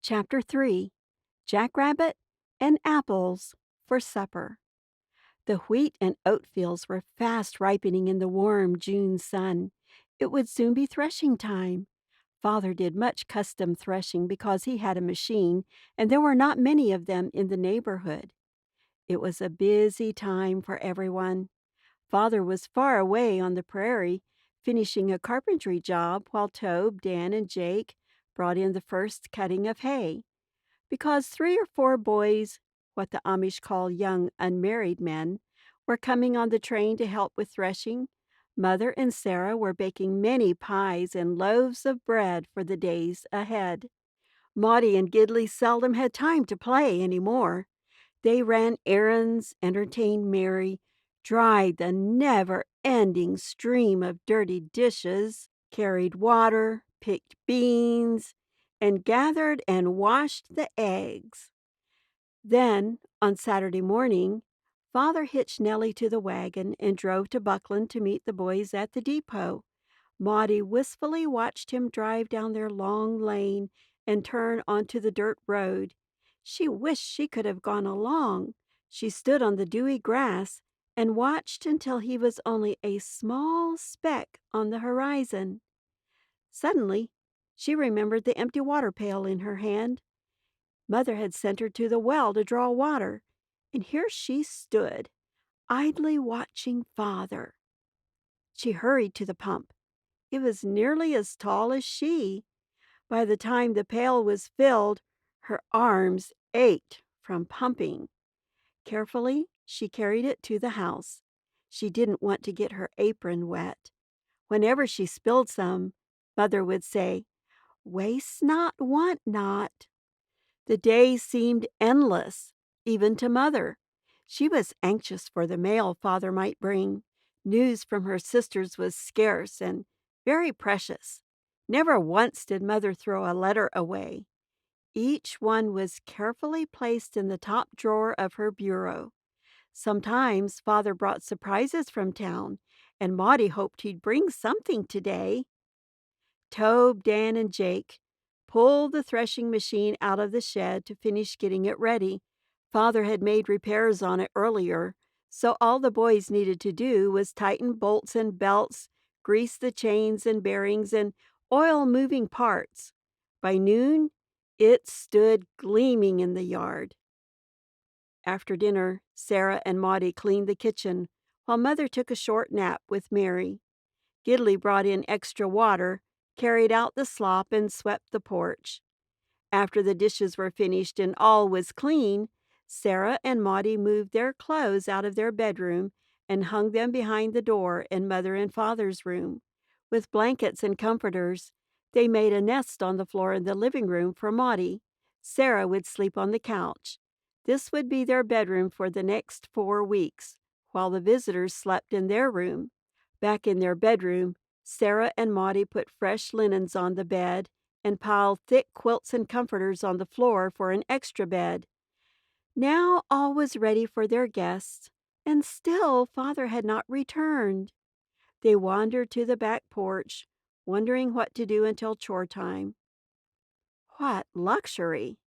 Chapter 3. Jackrabbit and Apples for Supper. The wheat and oat fields were fast ripening in the warm June sun. It would soon be threshing time. Father did much custom threshing because he had a machine, and there were not many of them in the neighborhood. It was a busy time for everyone. Father was far away on the prairie, finishing a carpentry job while Tobe, Dan, and Jake brought in the first cutting of hay. Because 3 or 4 boys, what the Amish call young unmarried men, were coming on the train to help with threshing, Mother and Sarah were baking many pies and loaves of bread for the days ahead. Maudie and Gidley seldom had time to play any more. They ran errands, entertained Mary, dried the never-ending stream of dirty dishes, carried water, picked beans, and gathered and washed the eggs. Then, on Saturday morning, Father hitched Nellie to the wagon and drove to Buckland to meet the boys at the depot. Maudie wistfully watched him drive down their long lane and turn onto the dirt road. She wished she could have gone along. She stood on the dewy grass and watched until he was only a small speck on the horizon. Suddenly, she remembered the empty water pail in her hand. Mother had sent her to the well to draw water, and here she stood, idly watching Father. She hurried to the pump. It was nearly as tall as she. By the time the pail was filled, her arms ached from pumping. Carefully, she carried it to the house. She didn't want to get her apron wet. Whenever she spilled some, Mother would say, "Waste not, want not." The day seemed endless, even to Mother. She was anxious for the mail Father might bring. News from her sisters was scarce and very precious. Never once did Mother throw a letter away. Each one was carefully placed in the top drawer of her bureau. Sometimes Father brought surprises from town, and Maudie hoped he'd bring something today. Tobe, Dan, and Jake pulled the threshing machine out of the shed to finish getting it ready. Father had made repairs on it earlier, so all the boys needed to do was tighten bolts and belts, grease the chains and bearings, and oil moving parts. By noon, it stood gleaming in the yard. After dinner, Sarah and Maudie cleaned the kitchen, while Mother took a short nap with Mary. Gidley brought in extra water, carried out the slop, and swept the porch. After the dishes were finished and all was clean, Sarah and Maudie moved their clothes out of their bedroom and hung them behind the door in Mother and Father's room. With blankets and comforters, they made a nest on the floor in the living room for Maudie. Sarah would sleep on the couch. This would be their bedroom for the next 4 weeks, while the visitors slept in their room. Back in their bedroom, Sarah and Maudie put fresh linens on the bed and piled thick quilts and comforters on the floor for an extra bed. Now all was ready for their guests, and still Father had not returned. They wandered to the back porch, wondering what to do until chore time. What luxury!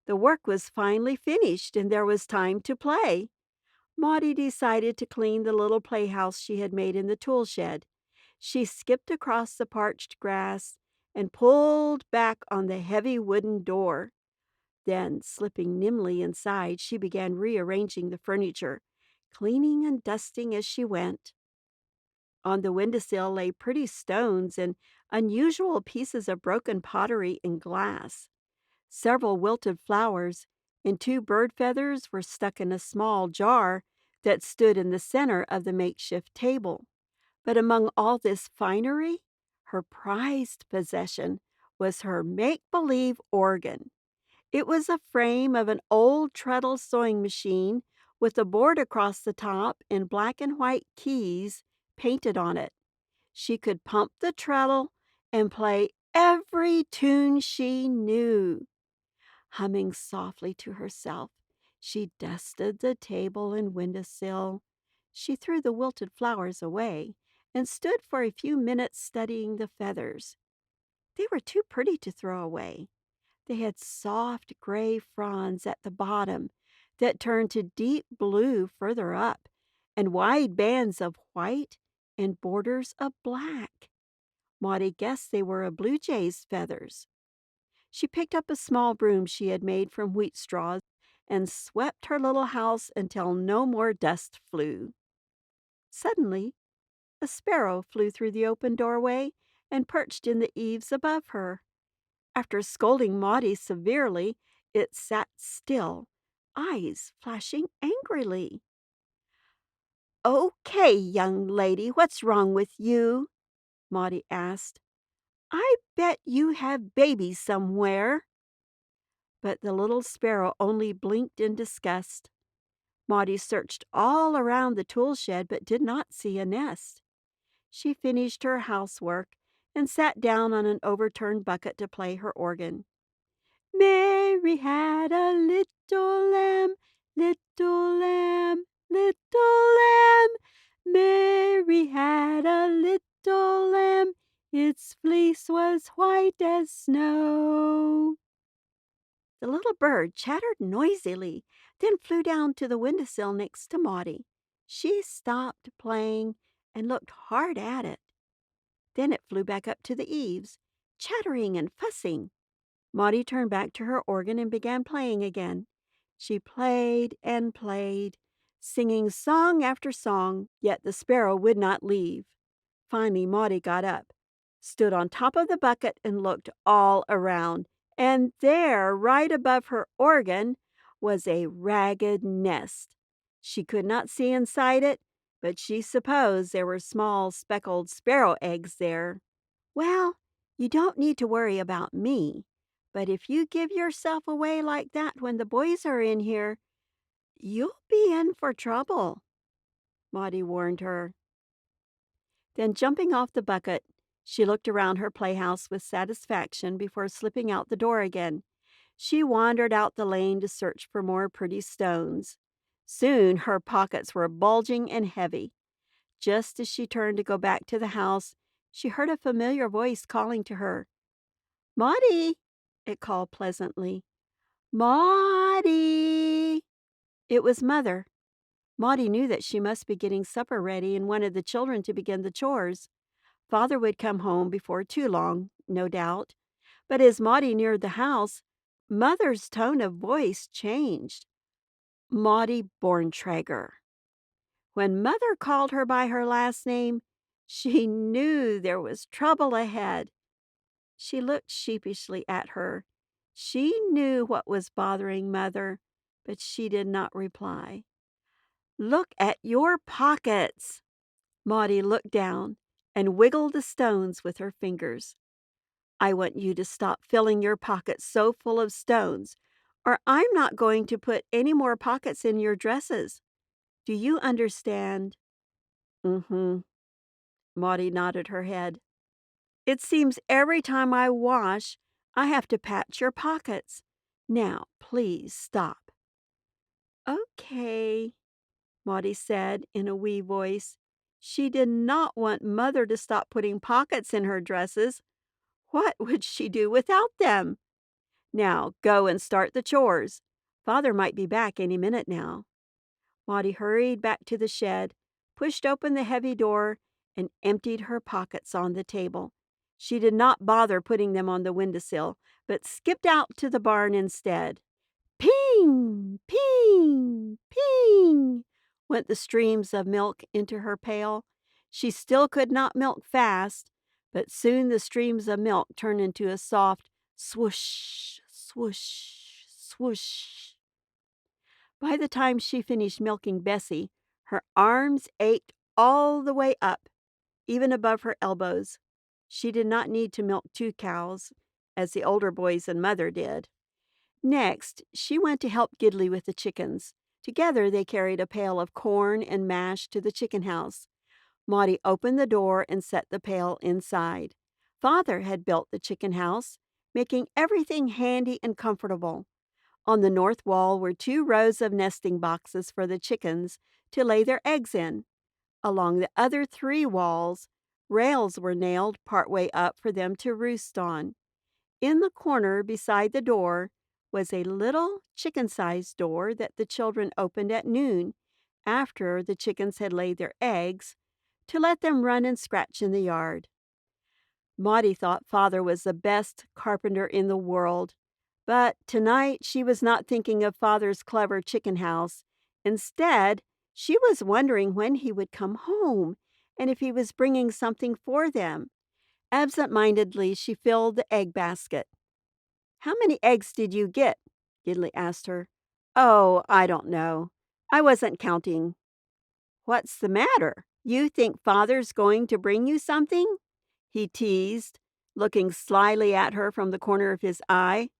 The work was finally finished, and there was time to play. Maudie decided to clean the little playhouse she had made in the tool shed. She skipped across the parched grass and pulled back on the heavy wooden door. Then, slipping nimbly inside, she began rearranging the furniture, cleaning and dusting as she went. On the windowsill lay pretty stones and unusual pieces of broken pottery and glass. Several wilted flowers and 2 bird feathers were stuck in a small jar that stood in the center of the makeshift table. But among all this finery, her prized possession was her make-believe organ. It was a frame of an old treadle sewing machine with a board across the top and black and white keys painted on it. She could pump the treadle and play every tune she knew. Humming softly to herself, she dusted the table and windowsill. She threw the wilted flowers away and stood for a few minutes studying the feathers. They were too pretty to throw away. They had soft gray fronds at the bottom that turned to deep blue further up, and wide bands of white and borders of black. Maudie guessed they were a blue jay's feathers. She picked up a small broom she had made from wheat straws and swept her little house until no more dust flew. Suddenly, a sparrow flew through the open doorway and perched in the eaves above her. After scolding Maudie severely, it sat still, eyes flashing angrily. "Okay, young lady, what's wrong with you?" Maudie asked. "I bet you have babies somewhere." But the little sparrow only blinked in disgust. Maudie searched all around the tool shed but did not see a nest. She finished her housework and sat down on an overturned bucket to play her organ. Mary had a little lamb, little lamb, little lamb. Mary had a little lamb, its fleece was white as snow. The little bird chattered noisily, then flew down to the windowsill next to Maudie. She stopped playing and looked hard at it. Then it flew back up to the eaves, chattering and fussing. Maudie turned back to her organ and began playing again. She played and played, singing song after song, yet the sparrow would not leave. Finally, Maudie got up, stood on top of the bucket, and looked all around. And there, right above her organ, was a ragged nest. She could not see inside it, but she supposed there were small speckled sparrow eggs there. "Well, you don't need to worry about me, but if you give yourself away like that when the boys are in here, you'll be in for trouble," Maudie warned her. Then, jumping off the bucket, she looked around her playhouse with satisfaction before slipping out the door again. She wandered out the lane to search for more pretty stones. Soon her pockets were bulging and heavy. Just as she turned to go back to the house, she heard a familiar voice calling to her. "Maudie!" it called pleasantly. "Maudie!" It was Mother. Maudie knew that she must be getting supper ready and wanted the children to begin the chores. Father would come home before too long, no doubt. But as Maudie neared the house, Mother's tone of voice changed. Maudie Borntrager. When Mother called her by her last name, she knew there was trouble ahead. She looked sheepishly at her. She knew what was bothering Mother, but she did not reply. "Look at your pockets." Maudie looked down and wiggled the stones with her fingers. "I want you to stop filling your pockets so full of stones, or I'm not going to put any more pockets in your dresses. Do you understand?" "Mm-hmm." Maudie nodded her head. "It seems every time I wash, I have to patch your pockets. Now, please stop." "Okay," Maudie said in a wee voice. She did not want Mother to stop putting pockets in her dresses. What would she do without them? "Now go and start the chores. Father might be back any minute now." Maudie hurried back to the shed, pushed open the heavy door, and emptied her pockets on the table. She did not bother putting them on the windowsill, but skipped out to the barn instead. Ping! Ping! Ping! Went the streams of milk into her pail. She still could not milk fast, but soon the streams of milk turned into a soft swoosh, swoosh, swoosh. By the time she finished milking Bessie, her arms ached all the way up, even above her elbows. She did not need to milk 2 cows, as the older boys and Mother did. Next, she went to help Gidley with the chickens. Together they carried a pail of corn and mash to the chicken house. Maudie opened the door and set the pail inside. Father had built the chicken house, making everything handy and comfortable. On the north wall were 2 rows of nesting boxes for the chickens to lay their eggs in. Along the other 3 walls, rails were nailed partway up for them to roost on. In the corner beside the door was a little chicken-sized door that the children opened at noon after the chickens had laid their eggs to let them run and scratch in the yard. Maudie thought Father was the best carpenter in the world, but tonight she was not thinking of Father's clever chicken house. Instead, she was wondering when he would come home and if he was bringing something for them. Absent-mindedly, she filled the egg basket. "How many eggs did you get?" Gidley asked her. "Oh, I don't know. I wasn't counting." "What's the matter? You think Father's going to bring you something?" he teased, looking slyly at her from the corner of his eye.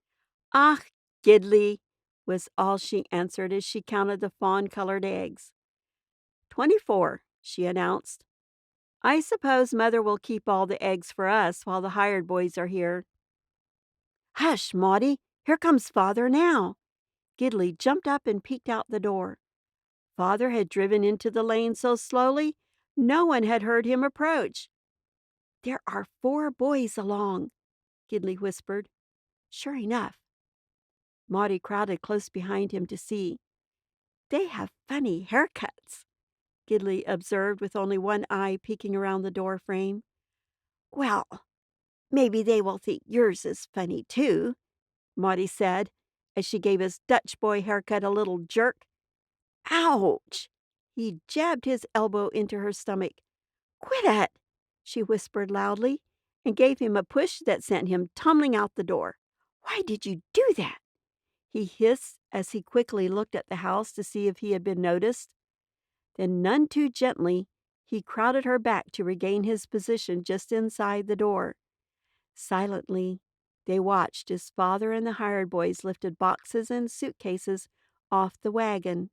"Ach, Gidley," was all she answered as she counted the fawn-colored eggs. 24, she announced. "I suppose Mother will keep all the eggs for us while the hired boys are here." "Hush, Maudie! Here comes Father now." Gidley jumped up and peeked out the door. Father had driven into the lane so slowly, no one had heard him approach. "There are 4 boys along," Gidley whispered. Sure enough, Maudie crowded close behind him to see. "They have funny haircuts," Gidley observed with only one eye peeking around the door frame. "Well, maybe they will think yours is funny too," Maudie said, as she gave his Dutch boy haircut a little jerk. "Ouch!" He jabbed his elbow into her stomach. "Quit it!" she whispered loudly, and gave him a push that sent him tumbling out the door. "Why did you do that?" he hissed as he quickly looked at the house to see if he had been noticed. Then, none too gently, he crowded her back to regain his position just inside the door. Silently, they watched as Father and the hired boys lifted boxes and suitcases off the wagon.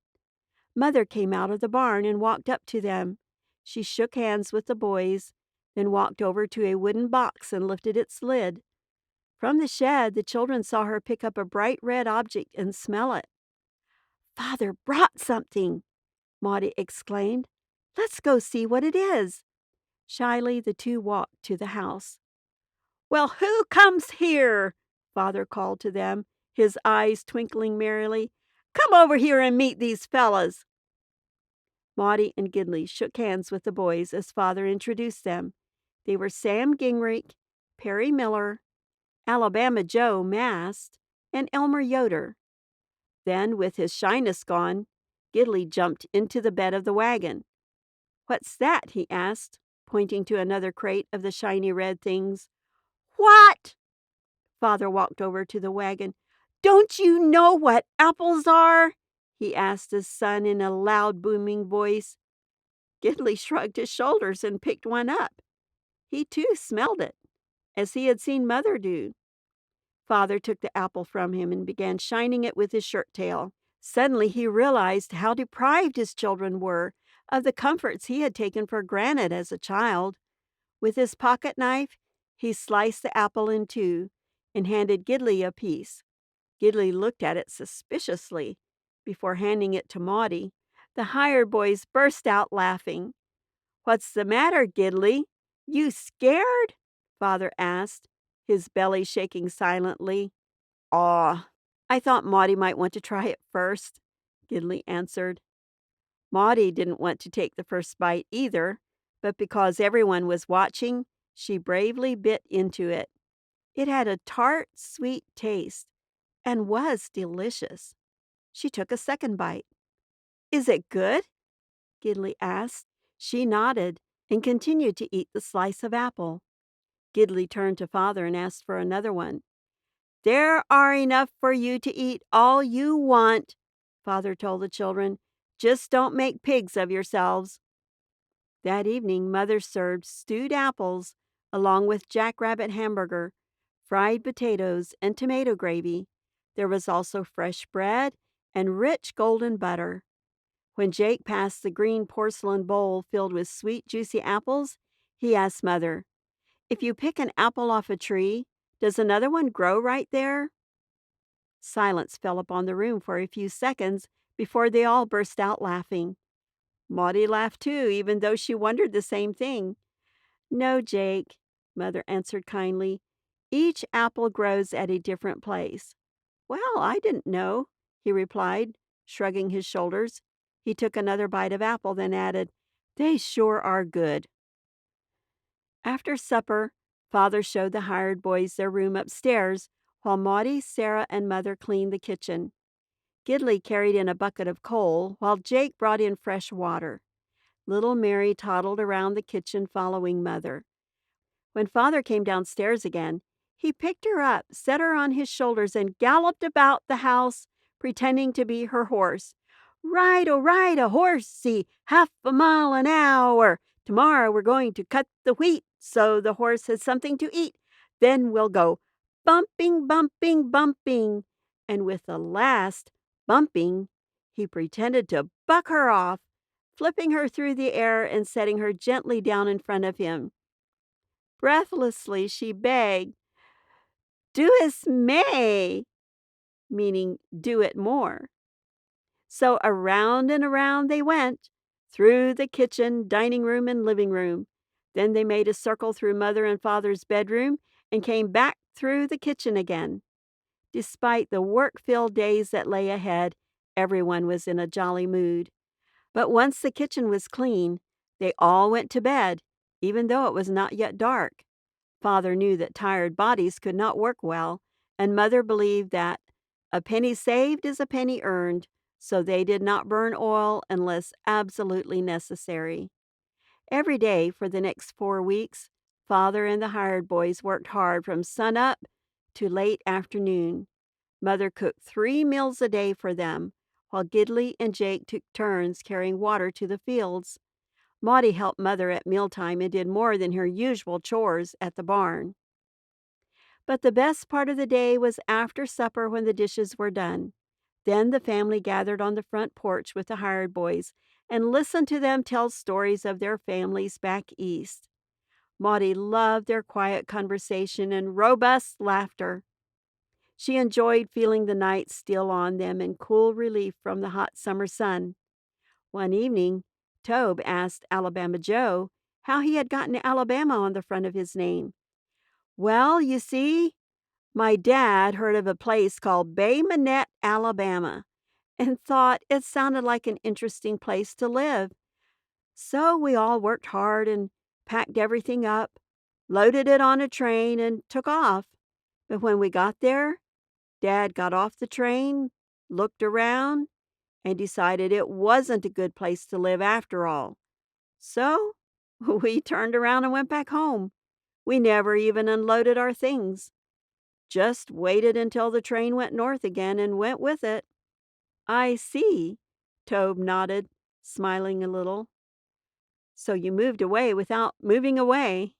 Mother came out of the barn and walked up to them. She shook hands with the boys, then walked over to a wooden box and lifted its lid. From the shed, the children saw her pick up a bright red object and smell it. "Father brought something!" Maudie exclaimed. "Let's go see what it is." Shyly, the two walked to the house. "Well, who comes here?" Father called to them, his eyes twinkling merrily. "Come over here and meet these fellas." Maudie and Gidley shook hands with the boys as Father introduced them. They were Sam Gingrich, Perry Miller, Alabama Joe Mast, and Elmer Yoder. Then, with his shyness gone, Gidley jumped into the bed of the wagon. "What's that?" he asked, pointing to another crate of the shiny red things. "What?" Father walked over to the wagon. "Don't you know what apples are?" he asked his son in a loud, booming voice. Gidley shrugged his shoulders and picked one up. He too smelled it, as he had seen Mother do. Father took the apple from him and began shining it with his shirt tail. Suddenly he realized how deprived his children were of the comforts he had taken for granted as a child. With his pocket knife, he sliced the apple in two and handed Gidley a piece. Gidley looked at it suspiciously before handing it to Maudie. The hired boys burst out laughing. "What's the matter, Gidley? You scared?" Father asked, his belly shaking silently. "Aw, I thought Maudie might want to try it first," Gidley answered. Maudie didn't want to take the first bite either, but because everyone was watching, she bravely bit into it. It had a tart, sweet taste and was delicious. She took a second bite. "Is it good?" Gidley asked. She nodded and continued to eat the slice of apple. Gidley turned to Father and asked for another one. "There are enough for you to eat all you want," Father told the children. "Just don't make pigs of yourselves." That evening, Mother served stewed apples along with Jackrabbit hamburger, fried potatoes, and tomato gravy. There was also fresh bread and rich golden butter. When Jake passed the green porcelain bowl filled with sweet, juicy apples, he asked Mother, "If you pick an apple off a tree, does another one grow right there?" Silence fell upon the room for a few seconds before they all burst out laughing. Maudie laughed too, even though she wondered the same thing. "No, Jake," Mother answered kindly. Each apple grows at a different place. Well, I didn't know, he replied, shrugging his shoulders. He took another bite of apple, then added, They sure are good. After supper, Father showed the hired boys their room upstairs, while Maudie, Sarah, and Mother cleaned the kitchen. Gidley carried in a bucket of coal, while Jake brought in fresh water. Little Mary toddled around the kitchen following Mother. When Father came downstairs again, he picked her up, set her on his shoulders, and galloped about the house, pretending to be her horse. Ride a horsey, half a mile an hour. Tomorrow we're going to cut the wheat, so the horse has something to eat. Then we'll go bumping, bumping, bumping. And with the last bumping, he pretended to buck her off, flipping her through the air and setting her gently down in front of him. Breathlessly, she begged, Do as may, meaning do it more. So around and around they went, through the kitchen, dining room, and living room. Then they made a circle through Mother and Father's bedroom and came back through the kitchen again. Despite the work-filled days that lay ahead, everyone was in a jolly mood. But once the kitchen was clean, they all went to bed, even though it was not yet dark. Father knew that tired bodies could not work well, and Mother believed that a penny saved is a penny earned, so they did not burn oil unless absolutely necessary. Every day for the next 4 weeks, Father and the hired boys worked hard from sunup to late afternoon. Mother cooked 3 meals a day for them, while Gidley and Jake took turns carrying water to the fields. Maudie helped Mother at mealtime and did more than her usual chores at the barn. But the best part of the day was after supper when the dishes were done. Then the family gathered on the front porch with the hired boys and listened to them tell stories of their families back east. Maudie loved their quiet conversation and robust laughter. She enjoyed feeling the night steal on them and cool relief from the hot summer sun. One evening, Tobe asked Alabama Joe how he had gotten Alabama on the front of his name. Well, you see, my dad heard of a place called Bay Minette, Alabama, and thought it sounded like an interesting place to live. So we all worked hard and packed everything up, loaded it on a train, and took off. But when we got there, Dad got off the train, looked around, and decided it wasn't a good place to live after all. So we turned around and went back home. We never even unloaded our things. Just waited until the train went north again and went with it. I see, Tobe nodded, smiling a little. So you moved away without moving away.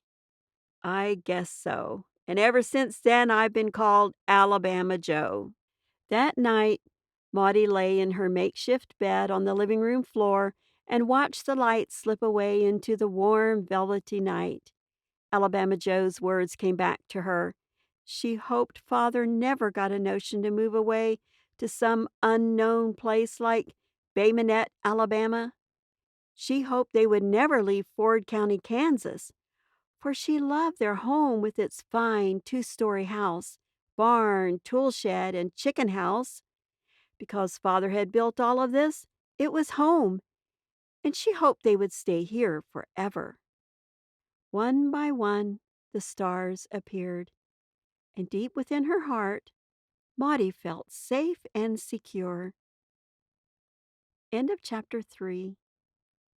I guess so. And ever since then, I've been called Alabama Joe. That night, Maudie lay in her makeshift bed on the living room floor and watched the light slip away into the warm, velvety night. Alabama Joe's words came back to her. She hoped Father never got a notion to move away to some unknown place like Bay Minette, Alabama. She hoped they would never leave Ford County, Kansas, for she loved their home with its fine 2-story house, barn, tool shed, and chicken house. Because Father had built all of this, it was home, and she hoped they would stay here forever. One by one, the stars appeared, and deep within her heart, Maudie felt safe and secure. End of chapter 3.